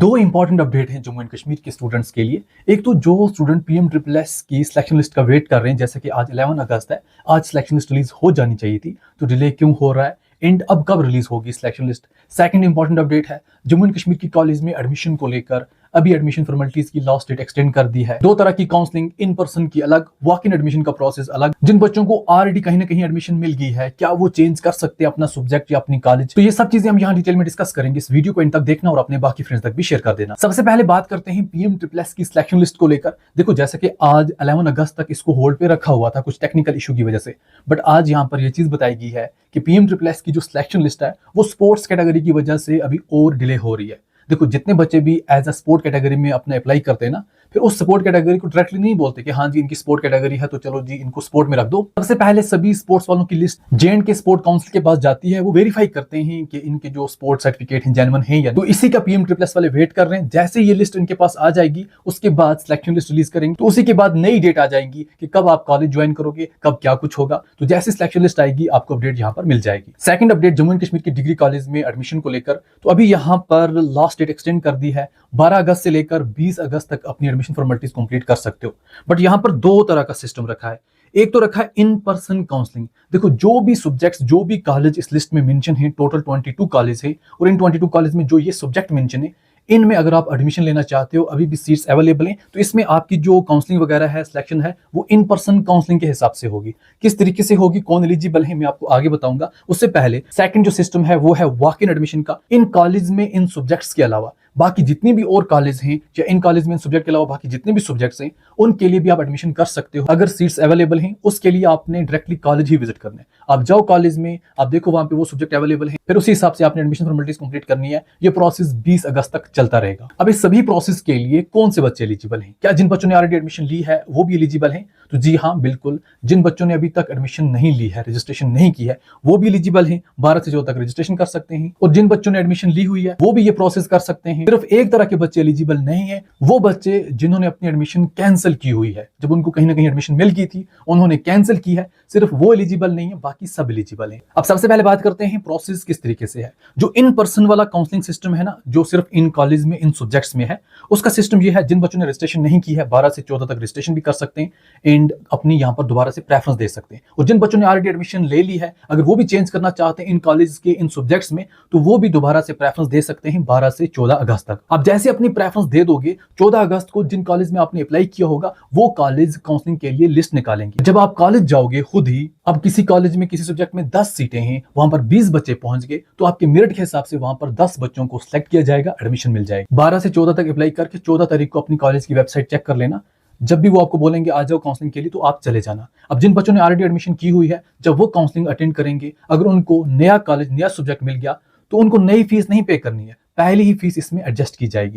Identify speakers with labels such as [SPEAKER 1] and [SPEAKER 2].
[SPEAKER 1] दो important update हैं Jammu and Kashmir के स्टूडेंट्स के लिए। एक तो जो स्टूडेंट PMSSS की सिलेक्शन लिस्ट का वेट कर रहे हैं, जैसे कि आज 11 अगस्त है, आज सिलेक्शन लिस्ट रिलीज हो जानी चाहिए थी, तो डिले क्यों हो रहा है एंड अब कब रिलीज होगी selection list. Second important update है जम्मू एंड कश्मीर की कॉलेज में एडमिशन को लेकर अभी एडमिशन फॉर्मेलिटीज की लास्ट डेट एक्सटेंड कर दी है। दो तरह की काउंसलिंग, इन पर्सन की अलग, वॉक इन एडमिशन का प्रोसेस अलग। जिन बच्चों को ऑलरेडी कहीं ना कहीं एडमिशन मिल गई है, क्या वो चेंज कर सकते हैं अपना सब्जेक्ट या अपनी कॉलेज? तो ये सब चीजें हम यहाँ डिटेल में डिस्कस करेंगे। इस वीडियो को इन तक देखना और अपने बाकी फ्रेंड्स तक भी शेयर कर देना। सबसे पहले बात करते हैं PMSSS की सिलेक्शन लिस्ट को लेकर। देखो, जैसे कि आज 11 अगस्त तक इसको होल्ड पे रखा हुआ था कुछ टेक्निकल इशू की वजह से, बट आज यहाँ पर यह चीज बताई गई है कि PMSSS की जो सिलेक्शन लिस्ट है वो स्पोर्ट्स कैटेगरी की वजह से अभी और डिले हो रही है। देखो, जितने बच्चे भी एज अ स्पोर्ट कैटेगरी में अपना अप्लाई करते हैं ना, फिर उस स्पोर्ट कैटेगरी को डायरेक्टली नहीं बोलते कि हाँ जी इनकी स्पोर्ट कैटेगरी है तो चलो जी इनको स्पोर्ट में रख दो। सबसे पहले सभी स्पोर्ट्स वालों की लिस्ट J&K स्पोर्ट काउंसिल के पास जाती है। वो वेरीफाई करते हैं कि इनके जो स्पोर्ट सर्टिफिकेट हैं जेन्युइन है या। तो इसी का PMSSS वाले वेट कर रहे हैं। जैसे ये लिस्ट इनके पास आ जाएगी उसके बाद सिलेक्शन लिस्ट रिलीज करेंगे, तो उसी के बाद नई डेट आ जाएगी कि कब आप कॉलेज ज्वाइन करोगे, कब क्या कुछ होगा। तो जैसे सिलेक्शन लिस्ट आएगी आपको अपडेट यहाँ पर मिल जाएगी। Second update Jammu and Kashmir की डिग्री कॉलेज में एडमिशन को लेकर, तो अभी यहाँ पर लास्ट डेट एक्सटेंड कर दी है। 12 अगस्त से लेकर 20 अगस्त तक अपनी एडमिशन फॉर्मेलिटीज कंप्लीट कर सकते हो। बट यहाँ पर दो तरह का सिस्टम रखा है। एक तो रखा है इन पर्सन काउंसलिंग। देखो, जो भी सब्जेक्ट्स, जो भी कॉलेज इस लिस्ट में मेंशन है, टोटल 22 कॉलेज है, और इन 22 कॉलेज में जो ये सब्जेक्ट मेंशन है, इनमें अगर आप एडमिशन लेना चाहते हो, अभी भी सीट्स अवेलेबल हैं, तो इसमें आपकी जो काउंसलिंग वगैरह है, सिलेक्शन है, वो इन पर्सन काउंसलिंग के हिसाब से होगी। किस तरीके से होगी, कौन एलिजिबल है, मैं आपको आगे बताऊंगा। उससे पहले सेकंड जो सिस्टम है वो है वॉक इन एडमिशन का। इन कॉलेज में इन सब्जेक्ट्स के अलावा बाकी जितनी भी और कॉलेज हैं, या इन कॉलेज में इन सब्जेक्ट के अलावा बाकी जितने भी सब्जेक्ट्स हैं, उनके लिए भी आप एडमिशन कर सकते हो। अगर सीट्स अवेलेबल हैं उसके लिए आपने डायरेक्टली कॉलेज ही विजिट करना है। आप जाओ कॉलेज में, आप देखो वहां पे वो सब्जेक्ट अवेलेबल है, फिर उसी हिसाब से आपने एडमिशन फॉर्मेलिटीज कंप्लीट करनी है। ये प्रोसेस 20 अगस्त तक चलता रहेगा। अब इस सभी प्रोसेस के लिए कौन से बच्चे एलिजिबल हैं? क्या जिन बच्चों ने ऑलरेडी एडमिशन ली है वो भी एलिजिबल हैं? तो जी हाँ, बिल्कुल। जिन बच्चों ने अभी तक एडमिशन नहीं ली है, रजिस्ट्रेशन नहीं की है, वो भी एलिजिबल हैं। 12 से 14 तक रजिस्ट्रेशन कर सकते हैं। और जिन बच्चों ने एडमिशन ली हुई है वो भी ये प्रोसेस कर सकते हैं। सिर्फ एक तरह के बच्चे एलिजिबल नहीं है, वो बच्चे जिन्होंने अपनी एडमिशन कैंसिल की हुई है। जब उनको कहीं ना कहीं एडमिशन मिल गई थी, उन्होंने कैंसिल की है, सिर्फ वो एलिजिबल नहीं है, बाकी सब एलिजिबल हैं। अब सबसे पहले बात करते हैं प्रोसेस किस तरीके से है। जो इन पर्सन वाला काउंसलिंग सिस्टम है ना, जो सिर्फ इन कॉलेज में इन सब्जेक्ट्स में है, उसका सिस्टम ये है, जिन बच्चों ने रजिस्ट्रेशन नहीं की है 12 से 14 तक रजिस्ट्रेशन भी कर सकते हैं एंड अपनी यहाँ पर दोबारा से प्रेफरेंस दे सकते हैं। और जिन बच्चों ने ऑलरेडी एडमिशन ले ली है, अगर वो भी चेंज करना चाहते हैं इन कॉलेज के इन सब्जेक्ट्स में, तो वो भी दोबारा से प्रेफरेंस दे सकते हैं 12 से 14 अगस्त तक। अब जैसे अपनी प्रेफरेंस दे दोगे, 14 अगस्त को जिन कॉलेज में आपने अप्लाई किया होगा वो कॉलेज काउंसलिंग के लिए लिस्ट निकालेंगे। जब आप कॉलेज जाओगे खुद ही, अब किसी कॉलेज में किसी सब्जेक्ट में 10 सीटें हैं, वहां पर 20 बच्चे पहुंच गए, तो आपके मेरिट के हिसाब से वहां पर 10 बच्चों को सिलेक्ट किया जाएगा, एडमिशन मिल जाएगा। 12 से 14 तक अप्लाई करके 14 तारीख को अपनी कॉलेज की वेबसाइट चेक कर लेना। जब भी वो आपको बोलेंगे आ जाओ काउंसलिंग के लिए, तो आप चले जाना। अब जिन बच्चों ने ऑलरेडी एडमिशन की हुई है, जब वो काउंसलिंग अटेंड करेंगे, अगर उनको नया कॉलेज, नया सब्जेक्ट मिल गया, तो उनको नई फीस नहीं पे करनी है, पहले ही फीस इसमें एडजस्ट की जाएगी।